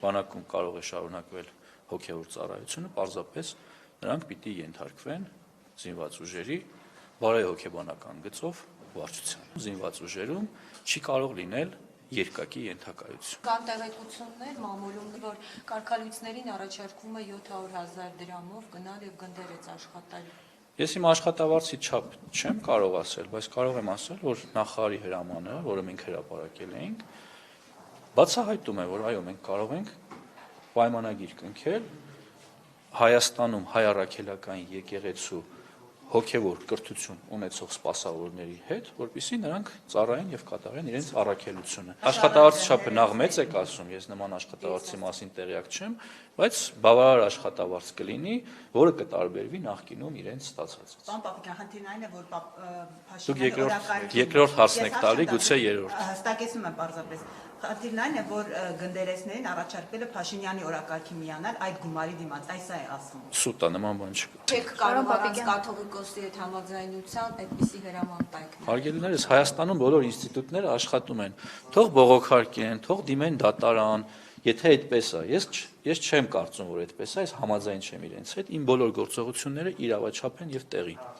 բանակում կարող է շարունակվել հոգևոր ծառայությունը, պարզապես նրանք պիտի ենթարկվեն զինված ուժերի բարեհոգեբանական գծով վարչության։ Զինված ուժերում չի կարող լինել երկակի ենթակայություն։ Կան տեղեկություններ մամուլում, որ կարգալույցներին առաջարկվում է 700,000 դրամով գնալ եւ գնդերից աշխատել։ Ես իմ աշխատավարձի չափ չեմ կարող ասել, բայց կարող եմ ասել, որ նախարարի հրամանը, որը մենք հրապարակել էինք, բացահայտում է, որ այո, մենք կարող ենք պայմանագիր կնքել Հայաստանում հայ առաքելական եկեղեցու հոգևոր կրթություն ունեցող սպասավորների հետ, որպեսզի նրանք ծառայեն եւ կատարեն իրենց առաքելությունը։ Աշխատավարձի չափը նախ մեծ եք ասում, ես նման աշխատավարձի մասին տեղյակ չեմ, բայց բավարար աշխատավարձ կլինի, որը կտարբերվի նախկինում իրենց ստացածից։ Պարոն Պապիկյան, խնդիրն այն է, որ Դուք երկրորդ հարցն եք տալի, գուցե երրորդ։ Հստակեցնում եմ պարզապես։ Խնդիրն այն է, որ գնդերեսներին առաջարկվել է Փաշինյանի օրակարգի միանալ այդ գումարի դիմաց, այս է ասում։ Սուտ է, նման բան չկա։ Չեք կարող առանց կաթողիկոսի հետ համաձայնության այդպիսի հրաման տայք։ Հարգելիներս, Հայաստանում բոլոր ինստիտուտները աշխատում են, թող բողոքարկեն, թող դիմեն դատարան, եթե այդպես է, ես չեմ կարծում, որ այդպես է, ես համաձայն չեմ իրենց հետ, իմ բոլոր գործողությունները իրավաչափ են եւ տեղին։